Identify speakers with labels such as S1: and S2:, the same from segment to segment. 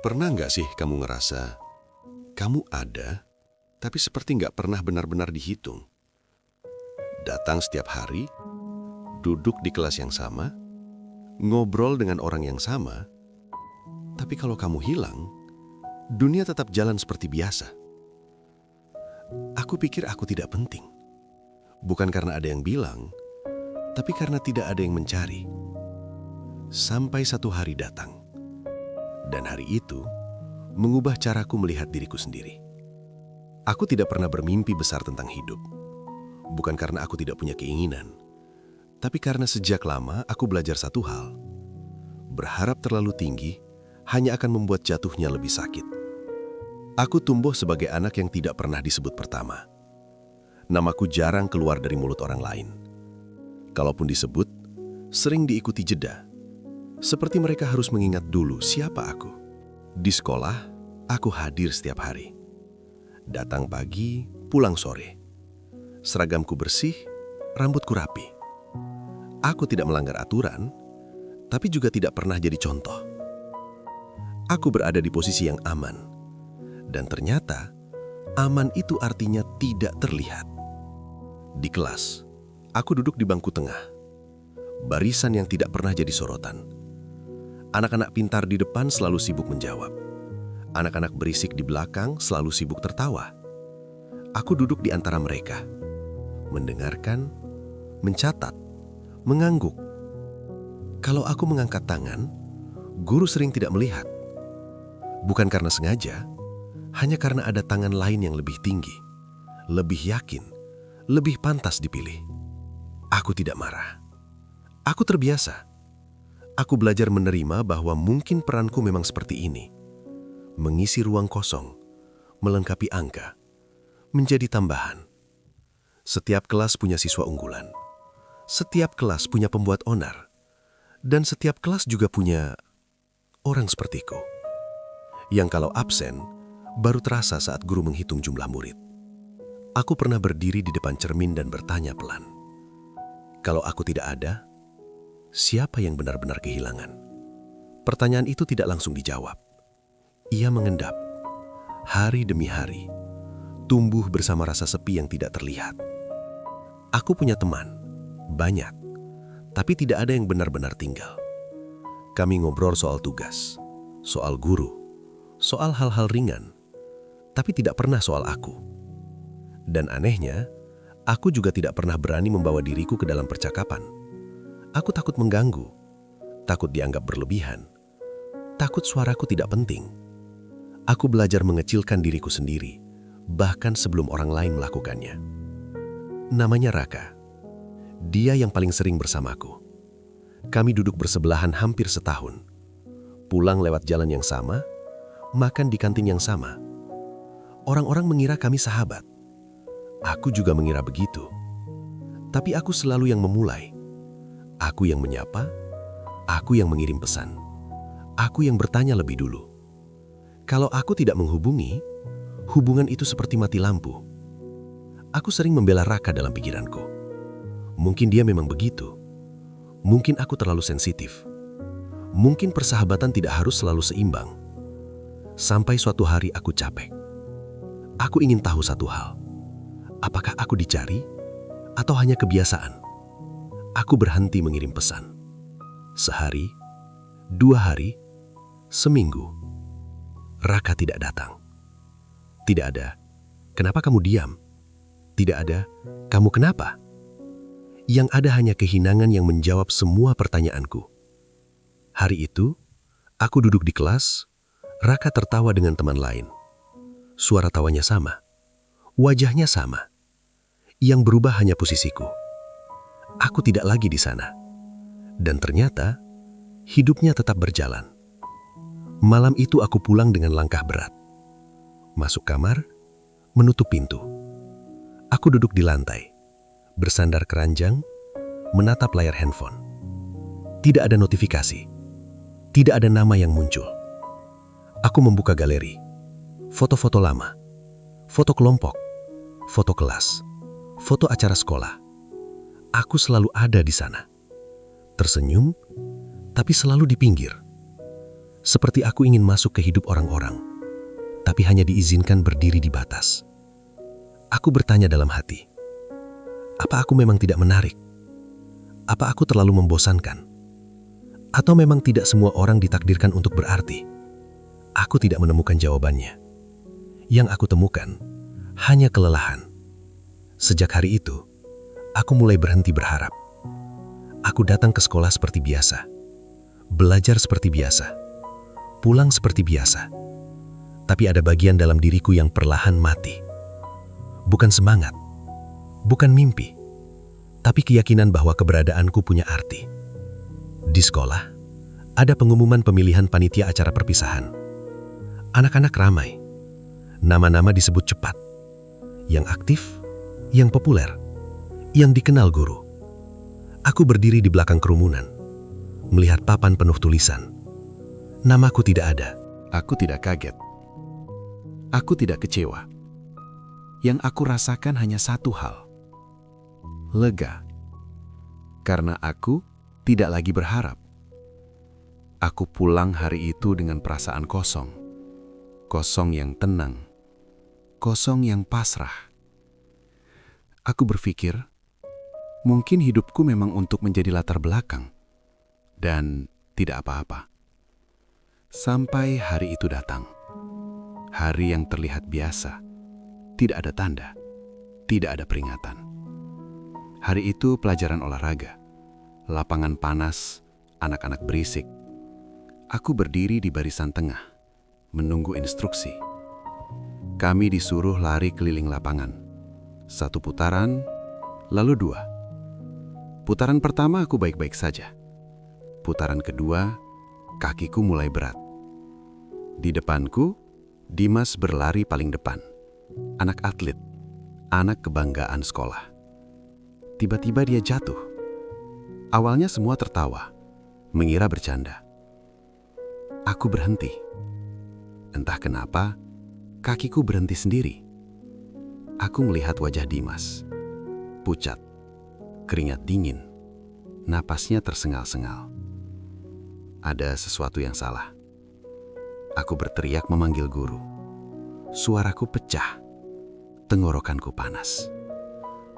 S1: Pernah nggak sih kamu ngerasa, kamu ada, tapi seperti nggak pernah benar-benar dihitung? Datang setiap hari, duduk di kelas yang sama, ngobrol dengan orang yang sama, tapi kalau kamu hilang, dunia tetap jalan seperti biasa. Aku pikir aku tidak penting. Bukan karena ada yang bilang, tapi karena tidak ada yang mencari. Sampai satu hari datang. Dan hari itu, mengubah caraku melihat diriku sendiri. Aku tidak pernah bermimpi besar tentang hidup. Bukan karena aku tidak punya keinginan, tapi karena sejak lama aku belajar satu hal. Berharap terlalu tinggi hanya akan membuat jatuhnya lebih sakit. Aku tumbuh sebagai anak yang tidak pernah disebut pertama. Namaku jarang keluar dari mulut orang lain. Kalaupun disebut, sering diikuti jeda. Seperti mereka harus mengingat dulu siapa aku. Di sekolah, aku hadir setiap hari. Datang pagi, pulang sore. Seragamku bersih, rambutku rapi. Aku tidak melanggar aturan, tapi juga tidak pernah jadi contoh. Aku berada di posisi yang aman. Dan ternyata, aman itu artinya tidak terlihat. Di kelas, aku duduk di bangku tengah. Barisan yang tidak pernah jadi sorotan. Anak-anak pintar di depan selalu sibuk menjawab. Anak-anak berisik di belakang selalu sibuk tertawa. Aku duduk di antara mereka, mendengarkan, mencatat, mengangguk. Kalau aku mengangkat tangan, guru sering tidak melihat. Bukan karena sengaja, hanya karena ada tangan lain yang lebih tinggi, lebih yakin, lebih pantas dipilih. Aku tidak marah. Aku terbiasa. Aku belajar menerima bahwa mungkin peranku memang seperti ini. Mengisi ruang kosong, melengkapi angka, menjadi tambahan. Setiap kelas punya siswa unggulan. Setiap kelas punya pembuat onar. Dan setiap kelas juga punya orang sepertiku. Yang kalau absen, baru terasa saat guru menghitung jumlah murid. Aku pernah berdiri di depan cermin dan bertanya pelan. Kalau aku tidak ada, siapa yang benar-benar kehilangan? Pertanyaan itu tidak langsung dijawab. Ia mengendap. Hari demi hari, tumbuh bersama rasa sepi yang tidak terlihat. Aku punya teman, banyak, tapi tidak ada yang benar-benar tinggal. Kami ngobrol soal tugas, soal guru, soal hal-hal ringan, tapi tidak pernah soal aku. Dan anehnya, aku juga tidak pernah berani membawa diriku ke dalam percakapan. Aku takut mengganggu, takut dianggap berlebihan, takut suaraku tidak penting. Aku belajar mengecilkan diriku sendiri, bahkan sebelum orang lain melakukannya. Namanya Raka. Dia yang paling sering bersamaku. Kami duduk bersebelahan hampir setahun. Pulang lewat jalan yang sama, makan di kantin yang sama. Orang-orang mengira kami sahabat. Aku juga mengira begitu. Tapi aku selalu yang memulai. Aku yang menyapa, aku yang mengirim pesan. Aku yang bertanya lebih dulu. Kalau aku tidak menghubungi, hubungan itu seperti mati lampu. Aku sering membela Raka dalam pikiranku. Mungkin dia memang begitu. Mungkin aku terlalu sensitif. Mungkin persahabatan tidak harus selalu seimbang. Sampai suatu hari aku capek. Aku ingin tahu satu hal. Apakah aku dicari atau hanya kebiasaan? Aku berhenti mengirim pesan. Sehari, 2 hari, seminggu. Raka tidak datang. Tidak ada, kenapa kamu diam? Tidak ada, kamu kenapa? Yang ada hanya kehinangan yang menjawab semua pertanyaanku. Hari itu, aku duduk di kelas, Raka tertawa dengan teman lain. Suara tawanya sama, wajahnya sama. Yang berubah hanya posisiku. Aku tidak lagi di sana. Dan ternyata, hidupnya tetap berjalan. Malam itu aku pulang dengan langkah berat. Masuk kamar, menutup pintu. Aku duduk di lantai, bersandar keranjang, menatap layar handphone. Tidak ada notifikasi. Tidak ada nama yang muncul. Aku membuka galeri. Foto-foto lama. Foto kelompok. Foto kelas. Foto acara sekolah. Aku selalu ada di sana. Tersenyum, tapi selalu di pinggir. Seperti aku ingin masuk ke hidup orang-orang, tapi hanya diizinkan berdiri di batas. Aku bertanya dalam hati, apa aku memang tidak menarik? Apa aku terlalu membosankan? Atau memang tidak semua orang ditakdirkan untuk berarti? Aku tidak menemukan jawabannya. Yang aku temukan hanya kelelahan. Sejak hari itu, aku mulai berhenti berharap. Aku datang ke sekolah seperti biasa, belajar seperti biasa, pulang seperti biasa. Tapi ada bagian dalam diriku yang perlahan mati. Bukan semangat, bukan mimpi, tapi keyakinan bahwa keberadaanku punya arti. Di sekolah, ada pengumuman pemilihan panitia acara perpisahan. Anak-anak ramai, nama-nama disebut cepat. Yang aktif, yang populer, yang dikenal guru. Aku berdiri di belakang kerumunan, melihat papan penuh tulisan. Namaku tidak ada.
S2: Aku tidak kaget. Aku tidak kecewa. Yang aku rasakan hanya satu hal. Lega. Karena aku tidak lagi berharap. Aku pulang hari itu dengan perasaan kosong. Kosong yang tenang. Kosong yang pasrah. Aku berpikir, mungkin hidupku memang untuk menjadi latar belakang. Dan tidak apa-apa. Sampai hari itu datang. Hari yang terlihat biasa. Tidak ada tanda. Tidak ada peringatan. Hari itu pelajaran olahraga. Lapangan panas, anak-anak berisik. Aku berdiri di barisan tengah, menunggu instruksi. Kami disuruh lari keliling lapangan. 1 putaran, lalu 2. Putaran pertama aku baik-baik saja. Putaran kedua, kakiku mulai berat. Di depanku, Dimas berlari paling depan. Anak atlet, anak kebanggaan sekolah. Tiba-tiba dia jatuh. Awalnya semua tertawa, mengira bercanda. Aku berhenti. Entah kenapa, kakiku berhenti sendiri. Aku melihat wajah Dimas. Pucat, keringat dingin, napasnya tersengal-sengal. Ada sesuatu yang salah. Aku berteriak memanggil guru. Suaraku pecah, tenggorokanku panas.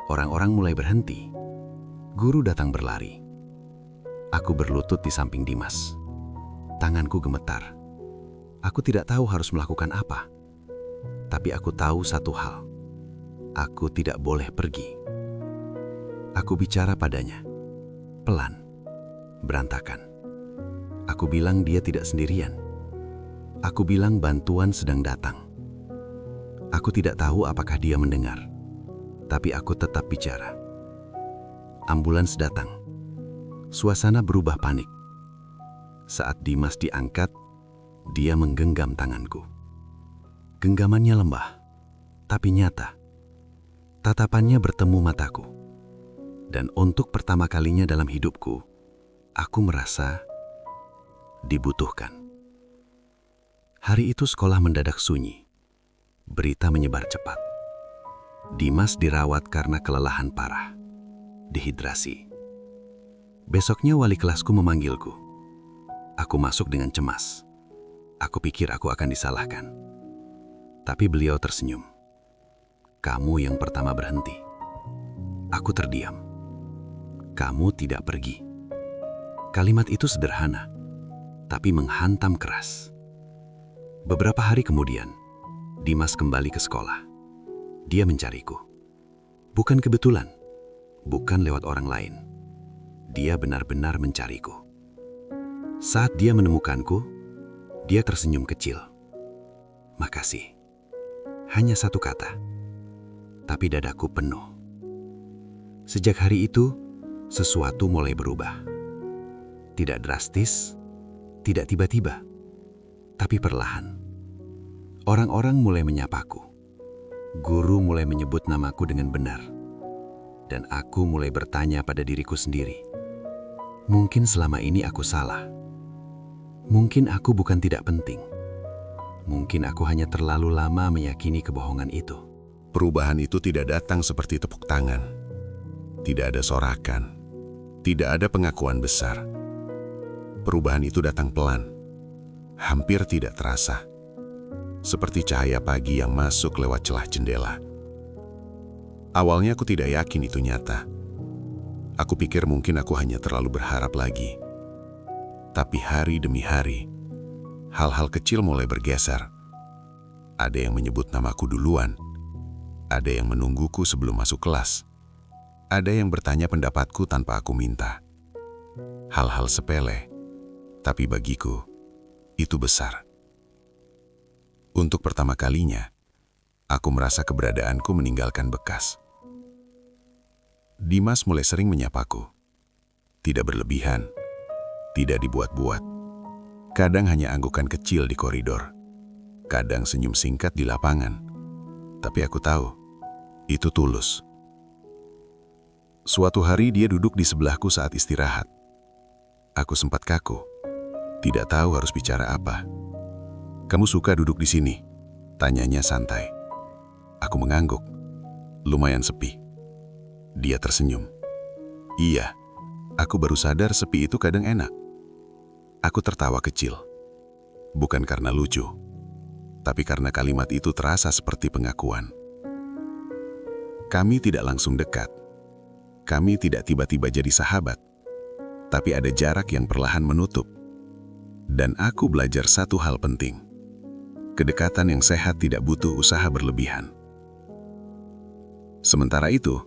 S2: Orang-orang mulai berhenti. Guru datang berlari. Aku berlutut di samping Dimas. Tanganku gemetar. Aku tidak tahu harus melakukan apa. Tapi aku tahu satu hal. Aku tidak boleh pergi. Aku bicara padanya. Pelan. Berantakan. Aku bilang dia tidak sendirian. Aku bilang bantuan sedang datang. Aku tidak tahu apakah dia mendengar. Tapi aku tetap bicara. Ambulans datang. Suasana berubah panik. Saat Dimas diangkat, dia menggenggam tanganku. Genggamannya lembah, tapi nyata. Tatapannya bertemu mataku. Dan untuk pertama kalinya dalam hidupku, aku merasa dibutuhkan. Hari itu sekolah mendadak sunyi. Berita menyebar cepat. Dimas dirawat karena kelelahan parah. Dehidrasi. Besoknya wali kelasku memanggilku. Aku masuk dengan cemas. Aku pikir aku akan disalahkan. Tapi beliau tersenyum. Kamu yang pertama berhenti. Aku terdiam. Kamu tidak pergi. Kalimat itu sederhana, tapi menghantam keras. Beberapa hari kemudian, Dimas kembali ke sekolah. Dia mencariku. Bukan kebetulan, bukan lewat orang lain. Dia benar-benar mencariku. Saat dia menemukanku, dia tersenyum kecil. Makasih. Hanya satu kata. Tapi dadaku penuh. Sejak hari itu, sesuatu mulai berubah. Tidak drastis, tidak tiba-tiba, tapi perlahan. Orang-orang mulai menyapaku. Guru mulai menyebut namaku dengan benar. Dan aku mulai bertanya pada diriku sendiri. Mungkin selama ini aku salah. Mungkin aku bukan tidak penting. Mungkin aku hanya terlalu lama meyakini kebohongan itu.
S1: Perubahan itu tidak datang seperti tepuk tangan. Tidak ada sorakan. Tidak ada pengakuan besar. Perubahan itu datang pelan. Hampir tidak terasa. Seperti cahaya pagi yang masuk lewat celah jendela. Awalnya aku tidak yakin itu nyata. Aku pikir mungkin aku hanya terlalu berharap lagi. Tapi hari demi hari, hal-hal kecil mulai bergeser. Ada yang menyebut namaku duluan. Ada yang menungguku sebelum masuk kelas. Ada yang bertanya pendapatku tanpa aku minta. Hal-hal sepele, tapi bagiku, itu besar. Untuk pertama kalinya, aku merasa keberadaanku meninggalkan bekas. Dimas mulai sering menyapaku. Tidak berlebihan, tidak dibuat-buat. Kadang hanya anggukan kecil di koridor. Kadang senyum singkat di lapangan. Tapi aku tahu, itu tulus. Suatu hari dia duduk di sebelahku saat istirahat. Aku sempat kaku, tidak tahu harus bicara apa. "Kamu suka duduk di sini?" tanyanya santai. Aku mengangguk. Lumayan sepi. Dia tersenyum. "Iya, aku baru sadar sepi itu kadang enak." Aku tertawa kecil. Bukan karena lucu, tapi karena kalimat itu terasa seperti pengakuan. Kami tidak langsung dekat. Kami tidak tiba-tiba jadi sahabat. Tapi ada jarak yang perlahan menutup. Dan aku belajar satu hal penting. Kedekatan yang sehat tidak butuh usaha berlebihan. Sementara itu,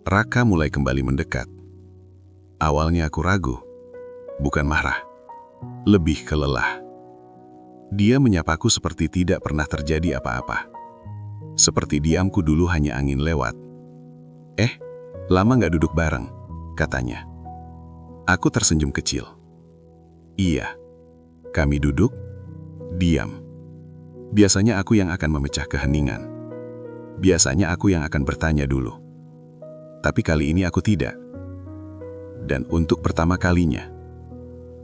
S1: Raka mulai kembali mendekat. Awalnya aku ragu, bukan marah, lebih ke lelah. Dia menyapaku seperti tidak pernah terjadi apa-apa. Seperti diamku dulu hanya angin lewat. Lama nggak duduk bareng," katanya. Aku tersenyum kecil. Iya, kami duduk, diam. Biasanya aku yang akan memecah keheningan. Biasanya aku yang akan bertanya dulu. Tapi kali ini aku tidak. Dan untuk pertama kalinya,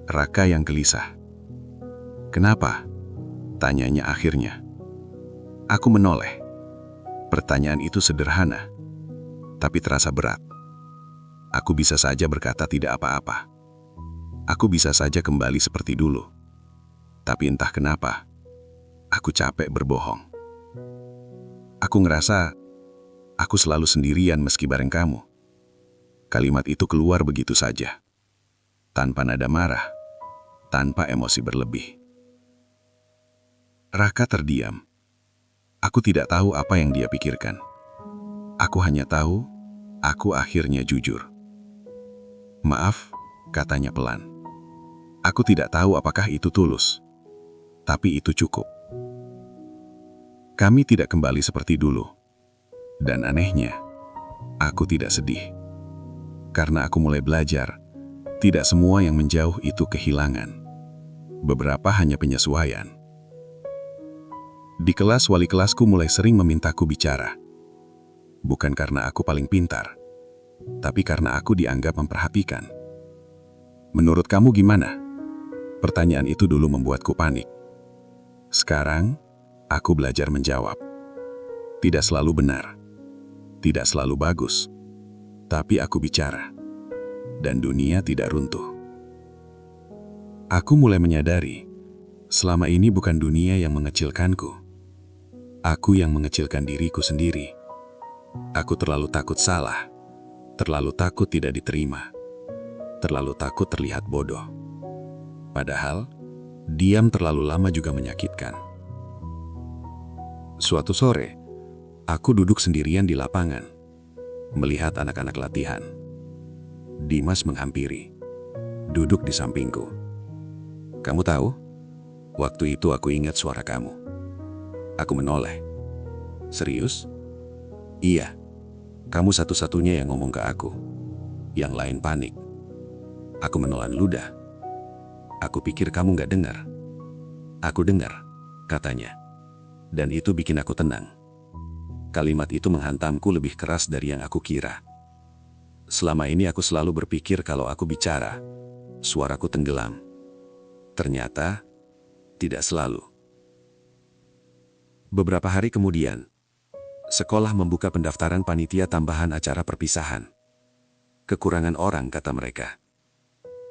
S1: Raka yang gelisah. "Kenapa?" tanyanya akhirnya. Aku menoleh. Pertanyaan itu sederhana, tapi terasa berat. Aku bisa saja berkata tidak apa-apa. Aku bisa saja kembali seperti dulu. Tapi entah kenapa, aku capek berbohong. Aku ngerasa aku selalu sendirian meski bareng kamu. Kalimat itu keluar begitu saja, tanpa nada marah, tanpa emosi berlebih. Raka terdiam. Aku tidak tahu apa yang dia pikirkan. Aku hanya tahu, aku akhirnya jujur. "Maaf," katanya pelan. Aku tidak tahu apakah itu tulus, tapi itu cukup. Kami tidak kembali seperti dulu. Dan anehnya, aku tidak sedih. Karena aku mulai belajar, tidak semua yang menjauh itu kehilangan. Beberapa hanya penyesuaian. Di kelas, wali kelasku mulai sering memintaku bicara. Bukan karena aku paling pintar, tapi karena aku dianggap memperhatikan. "Menurut kamu gimana?" Pertanyaan itu dulu membuatku panik. Sekarang, aku belajar menjawab. Tidak selalu benar, tidak selalu bagus, tapi aku bicara. Dan dunia tidak runtuh. Aku mulai menyadari, selama ini bukan dunia yang mengecilkanku. Aku yang mengecilkan diriku sendiri. Aku terlalu takut salah, terlalu takut tidak diterima, terlalu takut terlihat bodoh. Padahal, diam terlalu lama juga menyakitkan. Suatu sore, aku duduk sendirian di lapangan, melihat anak-anak latihan. Dimas menghampiri, duduk di sampingku. "Kamu tahu, waktu itu aku ingat suara kamu." Aku menoleh. "Serius?" "Iya, kamu satu-satunya yang ngomong ke aku. Yang lain panik." Aku menelan ludah. "Aku pikir kamu gak dengar." "Aku dengar," katanya. Dan itu bikin aku tenang. Kalimat itu menghantamku lebih keras dari yang aku kira. Selama ini aku selalu berpikir kalau aku bicara, suaraku tenggelam. Ternyata, tidak selalu. Beberapa hari kemudian, sekolah membuka pendaftaran panitia tambahan acara perpisahan. "Kekurangan orang," kata mereka.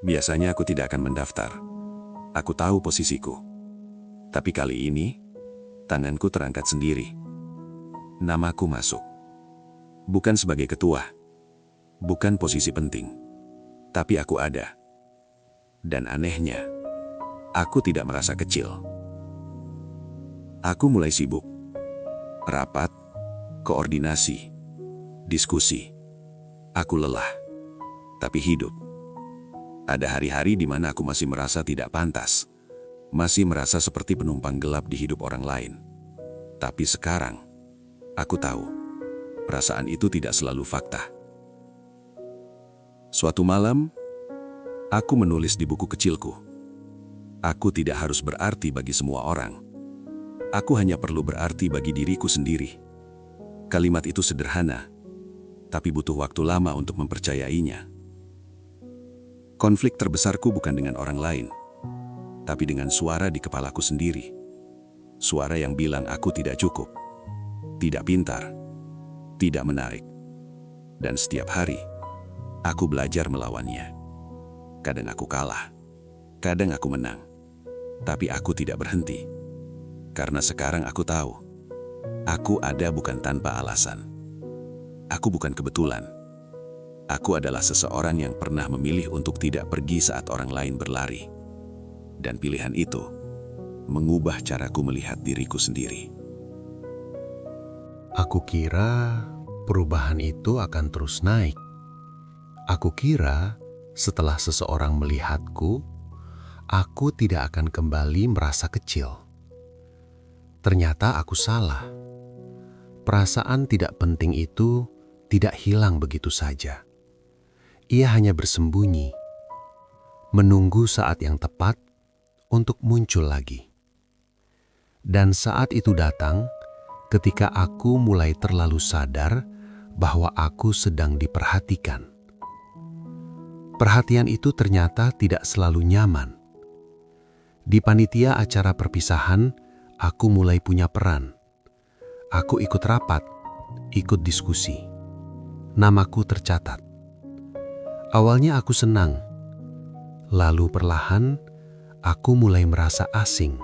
S1: Biasanya aku tidak akan mendaftar. Aku tahu posisiku.
S3: Tapi kali ini, tanganku terangkat sendiri. Namaku masuk. Bukan sebagai ketua, bukan posisi penting, tapi aku ada. Dan anehnya, aku tidak merasa kecil. Aku mulai sibuk. Rapat, koordinasi, diskusi. Aku lelah, tapi hidup. Ada hari-hari di mana aku masih merasa tidak pantas. Masih merasa seperti penumpang gelap di hidup orang lain. Tapi sekarang, aku tahu, perasaan itu tidak selalu fakta. Suatu malam, aku menulis di buku kecilku. Aku tidak harus berarti bagi semua orang. Aku hanya perlu berarti bagi diriku sendiri. Kalimat itu sederhana, tapi butuh waktu lama untuk mempercayainya. Konflik terbesarku bukan dengan orang lain, tapi dengan suara di kepalaku sendiri. Suara yang bilang aku tidak cukup, tidak pintar, tidak menarik. Dan setiap hari, aku belajar melawannya. Kadang aku kalah, kadang aku menang. Tapi aku tidak berhenti. Karena sekarang aku tahu, aku ada bukan tanpa alasan. Aku bukan kebetulan. Aku adalah seseorang yang pernah memilih untuk tidak pergi saat orang lain berlari. Dan pilihan itu mengubah caraku melihat diriku sendiri.
S2: Aku kira perubahan itu akan terus naik. Aku kira setelah seseorang melihatku, aku tidak akan kembali merasa kecil. Ternyata aku salah. Perasaan tidak penting itu tidak hilang begitu saja. Ia hanya bersembunyi, menunggu saat yang tepat untuk muncul lagi. Dan saat itu datang ketika aku mulai terlalu sadar bahwa aku sedang diperhatikan. Perhatian itu ternyata tidak selalu nyaman. Di panitia acara perpisahan, aku mulai punya peran. Aku ikut rapat, ikut diskusi. Namaku tercatat. Awalnya aku senang. Lalu perlahan, aku mulai merasa asing.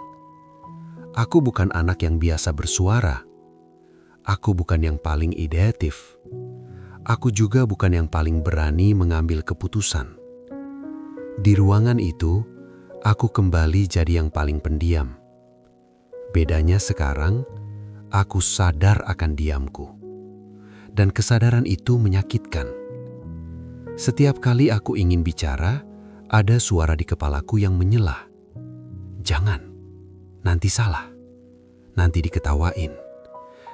S2: Aku bukan anak yang biasa bersuara. Aku bukan yang paling ideatif. Aku juga bukan yang paling berani mengambil keputusan. Di ruangan itu, aku kembali jadi yang paling pendiam. Bedanya sekarang, aku sadar akan diamku. Dan kesadaran itu menyakitkan. Setiap kali aku ingin bicara, ada suara di kepalaku yang menyelah. Jangan, nanti salah. Nanti diketawain.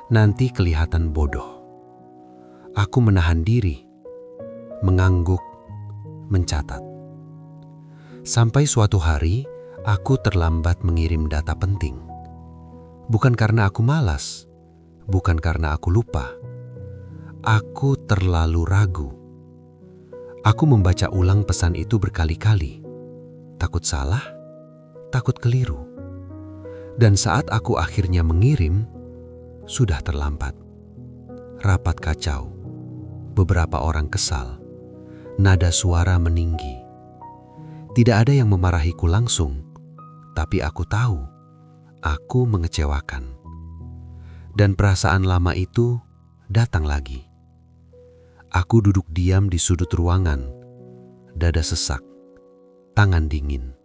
S2: Nanti kelihatan bodoh. Aku menahan diri, mengangguk, mencatat. Sampai suatu hari, aku terlambat mengirim data penting. Bukan karena aku malas, bukan karena aku lupa. Aku terlalu ragu. Aku membaca ulang pesan itu berkali-kali. Takut salah, takut keliru. Dan saat aku akhirnya mengirim, sudah terlambat. Rapat kacau. Beberapa orang kesal. Nada suara meninggi. Tidak ada yang memarahiku langsung, tapi aku tahu aku mengecewakan. Dan perasaan lama itu datang lagi. Aku duduk diam di sudut ruangan, dada sesak, tangan dingin.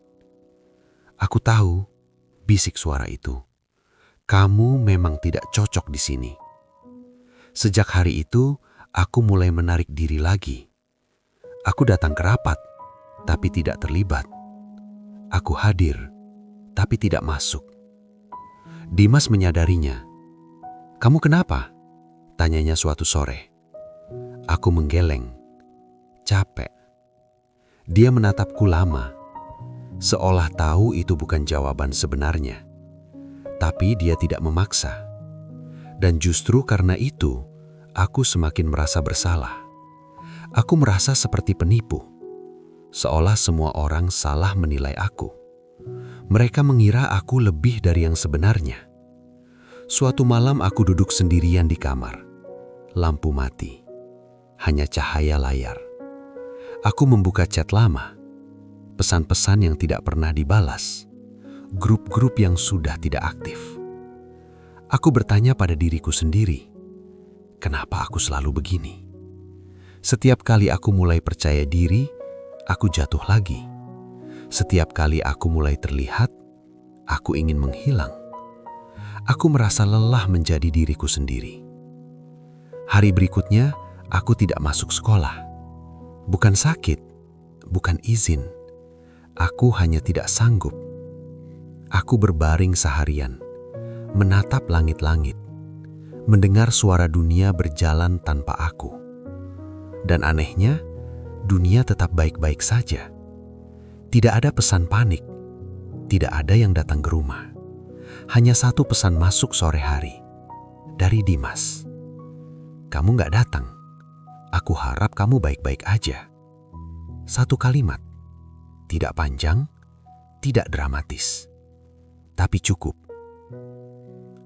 S2: Aku tahu, bisik suara itu, kamu memang tidak cocok di sini. Sejak hari itu, aku mulai menarik diri lagi. Aku datang ke rapat, tapi tidak terlibat. Aku hadir, tapi tidak masuk. Dimas menyadarinya. "Kamu kenapa?" tanyanya suatu sore. Aku menggeleng, capek. Dia menatapku lama, seolah tahu itu bukan jawaban sebenarnya. Tapi dia tidak memaksa. Dan justru karena itu, aku semakin merasa bersalah. Aku merasa seperti penipu, seolah semua orang salah menilai aku. Mereka mengira aku lebih dari yang sebenarnya. Suatu malam aku duduk sendirian di kamar. Lampu mati. Hanya cahaya layar. Aku membuka chat lama. Pesan-pesan yang tidak pernah dibalas. grup-grup yang sudah tidak aktif. Aku bertanya pada diriku sendiri, kenapa aku selalu begini? Setiap kali aku mulai percaya diri, aku jatuh lagi. Setiap kali aku mulai terlihat, aku ingin menghilang. Aku merasa lelah menjadi diriku sendiri. Hari berikutnya, aku tidak masuk sekolah. Bukan sakit, bukan izin. Aku hanya tidak sanggup. Aku berbaring seharian, menatap langit-langit, mendengar suara dunia berjalan tanpa aku. Dan anehnya, dunia tetap baik-baik saja. Tidak ada pesan panik, tidak ada yang datang ke rumah. Hanya satu pesan masuk sore hari, dari Dimas. Kamu gak datang, aku harap kamu baik-baik aja. Satu kalimat, tidak panjang, tidak dramatis, tapi cukup.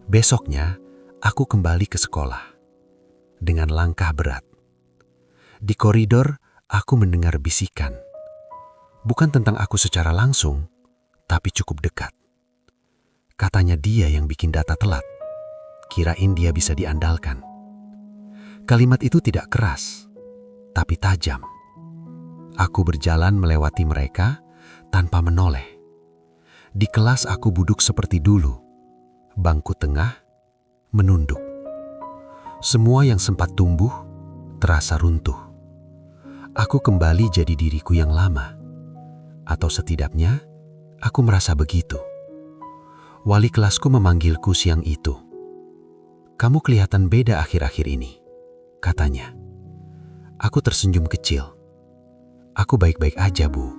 S2: Besoknya, aku kembali ke sekolah dengan langkah berat. Di koridor, aku mendengar bisikan. Bukan tentang aku secara langsung, tapi cukup dekat. Katanya dia yang bikin data telat. Kirain dia bisa diandalkan. Kalimat itu tidak keras, tapi tajam. Aku berjalan melewati mereka tanpa menoleh. Di kelas aku duduk seperti dulu, bangku tengah, menunduk. Semua yang sempat tumbuh terasa runtuh. Aku kembali jadi diriku yang lama, atau setidaknya aku merasa begitu. Wali kelasku memanggilku siang itu. Kamu kelihatan beda akhir-akhir ini, katanya. Aku tersenyum kecil. Aku baik-baik aja, Bu.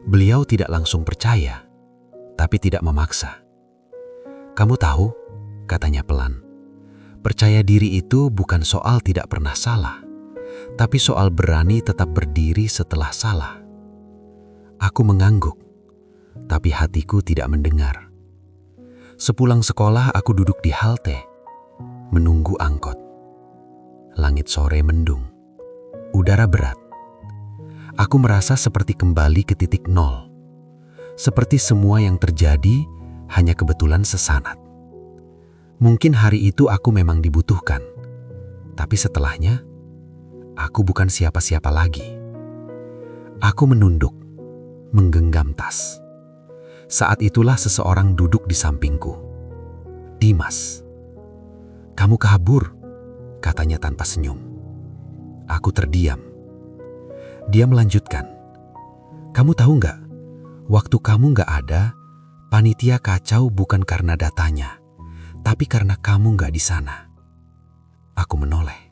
S2: Beliau tidak langsung percaya, tapi tidak memaksa. Kamu tahu, katanya pelan, percaya diri itu bukan soal tidak pernah salah, tapi soal berani tetap berdiri setelah salah. Aku mengangguk, tapi hatiku tidak mendengar. Sepulang sekolah aku duduk di halte, menunggu angkot. Langit sore mendung, udara berat. Aku merasa seperti kembali ke titik nol. Seperti semua yang terjadi hanya kebetulan sesanat. Mungkin hari itu aku memang dibutuhkan, tapi setelahnya, aku bukan siapa-siapa lagi. Aku menunduk, menggenggam tas. Saat itulah seseorang duduk di sampingku. Dimas. Kamu kabur, katanya tanpa senyum. Aku terdiam. Dia melanjutkan. Kamu tahu nggak, waktu kamu nggak ada, panitia kacau bukan karena datanya, tapi karena kamu nggak di sana. Aku menoleh.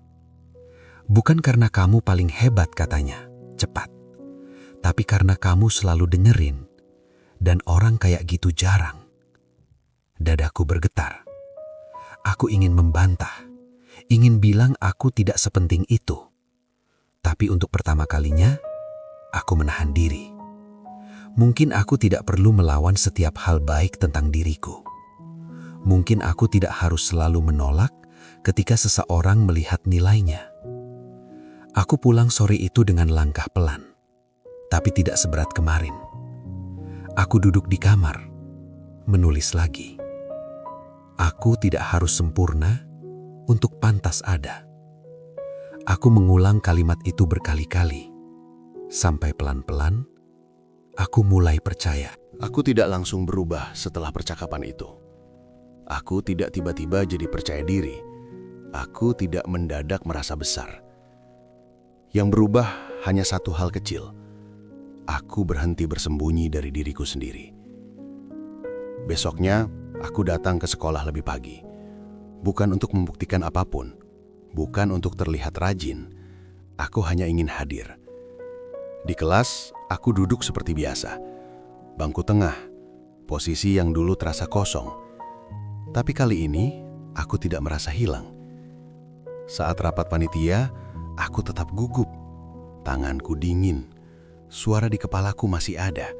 S2: Bukan karena kamu paling hebat, katanya, cepat. Tapi karena kamu selalu dengerin, dan orang kayak gitu jarang. Dadaku bergetar. Aku ingin membantah, ingin bilang aku tidak sepenting itu. Tapi untuk pertama kalinya, aku menahan diri. Mungkin aku tidak perlu melawan setiap hal baik tentang diriku. Mungkin aku tidak harus selalu menolak ketika seseorang melihat nilainya. Aku pulang sore itu dengan langkah pelan, tapi tidak seberat kemarin. Aku duduk di kamar, menulis lagi. Aku tidak harus sempurna untuk pantas ada. Aku mengulang kalimat itu berkali-kali, sampai pelan-pelan aku mulai percaya.
S1: Aku tidak langsung berubah setelah percakapan itu. Aku tidak tiba-tiba jadi percaya diri. Aku tidak mendadak merasa besar. Yang berubah hanya satu hal kecil. Aku berhenti bersembunyi dari diriku sendiri. Besoknya, aku datang ke sekolah lebih pagi. Bukan untuk membuktikan apapun. Bukan untuk terlihat rajin. Aku hanya ingin hadir. Di kelas, aku duduk seperti biasa. Bangku tengah, posisi yang dulu terasa kosong. Tapi kali ini, aku tidak merasa hilang. Saat rapat panitia, aku tetap gugup. Tanganku dingin. Suara di kepalaku masih ada.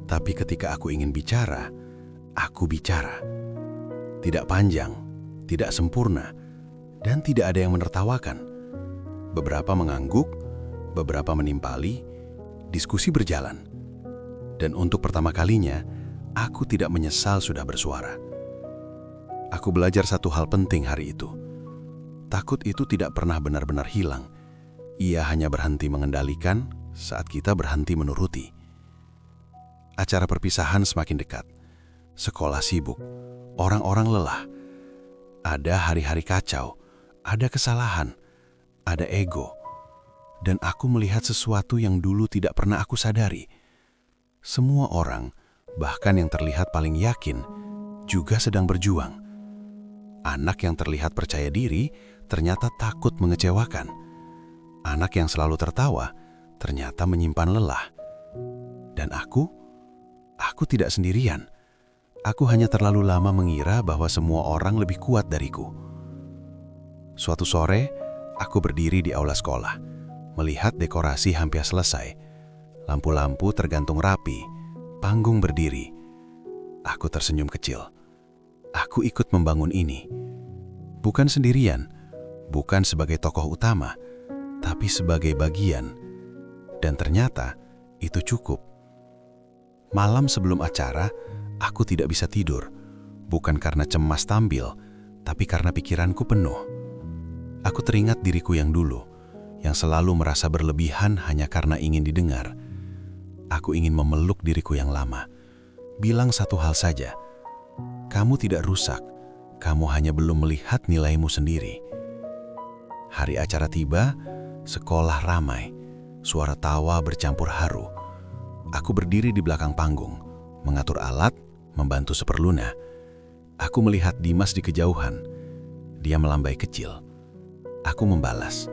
S1: Tapi ketika aku ingin bicara, aku bicara. Tidak panjang, tidak sempurna, dan tidak ada yang menertawakan. Beberapa mengangguk, beberapa menimpali, diskusi berjalan. Dan untuk pertama kalinya, aku tidak menyesal sudah bersuara. Aku belajar satu hal penting hari itu. Takut itu tidak pernah benar-benar hilang. Ia hanya berhenti mengendalikan saat kita berhenti menuruti. Acara perpisahan semakin dekat. Sekolah sibuk, orang-orang lelah. Ada hari-hari kacau, ada kesalahan, ada ego. Dan aku melihat sesuatu yang dulu tidak pernah aku sadari. Semua orang, bahkan yang terlihat paling yakin, juga sedang berjuang. Anak yang terlihat percaya diri ternyata takut mengecewakan. Anak yang selalu tertawa ternyata menyimpan lelah. Dan aku tidak sendirian. Aku hanya terlalu lama mengira bahwa semua orang lebih kuat dariku. Suatu sore, aku berdiri di aula sekolah, melihat dekorasi hampir selesai. Lampu-lampu tergantung rapi, panggung berdiri. Aku tersenyum kecil. Aku ikut membangun ini. Bukan sendirian, bukan sebagai tokoh utama, tapi sebagai bagian. Dan ternyata itu cukup. Malam sebelum acara, aku tidak bisa tidur. Bukan karena cemas tampil, tapi karena pikiranku penuh. Aku teringat diriku yang dulu, yang selalu merasa berlebihan hanya karena ingin didengar. Aku ingin memeluk diriku yang lama. Bilang satu hal saja, kamu tidak rusak, kamu hanya belum melihat nilaimu sendiri. Hari acara tiba, sekolah ramai, suara tawa bercampur haru. Aku berdiri di belakang panggung, mengatur alat, membantu seperlunya. Aku melihat Dimas di kejauhan. Dia melambai kecil. Aku membalas.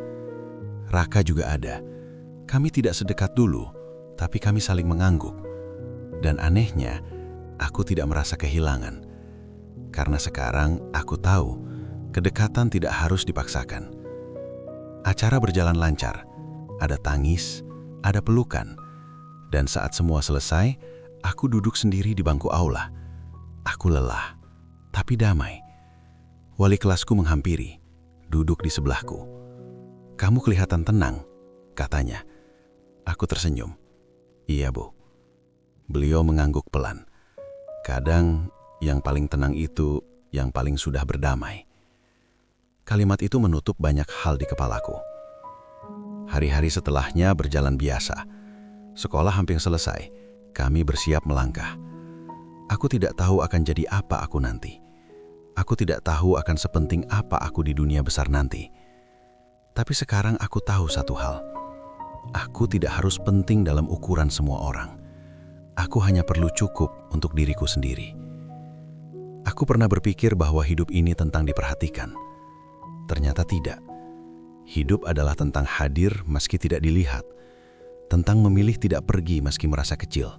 S1: Raka juga ada. Kami tidak sedekat dulu, tapi kami saling mengangguk. Dan anehnya, aku tidak merasa kehilangan. Karena sekarang aku tahu, kedekatan tidak harus dipaksakan. Acara berjalan lancar, ada tangis, ada pelukan. Dan saat semua selesai, aku duduk sendiri di bangku aula. Aku lelah, tapi damai. Wali kelasku menghampiri, duduk di sebelahku. Kamu kelihatan tenang, katanya. Aku tersenyum. Iya, Bu. Beliau mengangguk pelan. Kadang yang paling tenang itu yang paling sudah berdamai. Kalimat itu menutup banyak hal di kepalaku. Hari-hari setelahnya berjalan biasa. Sekolah hampir selesai. Kami bersiap melangkah. Aku tidak tahu akan jadi apa aku nanti. Aku tidak tahu akan sepenting apa aku di dunia besar nanti. Tapi sekarang aku tahu satu hal. Aku tidak harus penting dalam ukuran semua orang. Aku hanya perlu cukup untuk diriku sendiri. Aku pernah berpikir bahwa hidup ini tentang diperhatikan. Ternyata tidak. Hidup adalah tentang hadir meski tidak dilihat. Tentang memilih tidak pergi meski merasa kecil.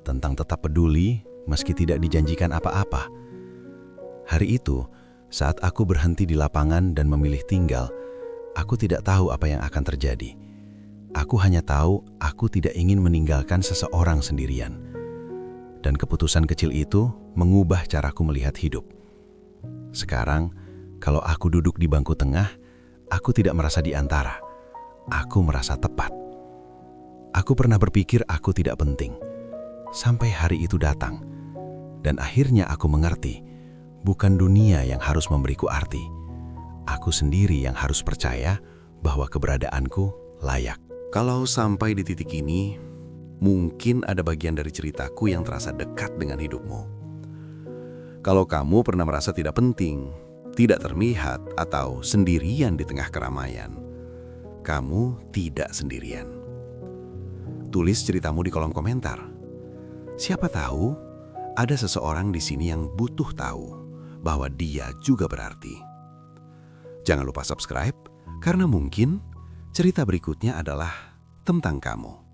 S1: Tentang tetap peduli meski tidak dijanjikan apa-apa. Hari itu, saat aku berhenti di lapangan dan memilih tinggal, aku tidak tahu apa yang akan terjadi. Aku hanya tahu aku tidak ingin meninggalkan seseorang sendirian. Dan keputusan kecil itu mengubah caraku melihat hidup. Sekarang, kalau aku duduk di bangku tengah, aku tidak merasa di antara. Aku merasa tepat. Aku pernah berpikir aku tidak penting. Sampai hari itu datang. Dan akhirnya aku mengerti, bukan dunia yang harus memberiku arti. Aku sendiri yang harus percaya bahwa keberadaanku layak. Kalau sampai di titik ini, mungkin ada bagian dari ceritaku yang terasa dekat dengan hidupmu. Kalau kamu pernah merasa tidak penting, tidak terlihat, atau sendirian di tengah keramaian, kamu tidak sendirian. Tulis ceritamu di kolom komentar. Siapa tahu ada seseorang di sini yang butuh tahu bahwa dia juga berarti. Jangan lupa subscribe, karena mungkin cerita berikutnya adalah tentang kamu.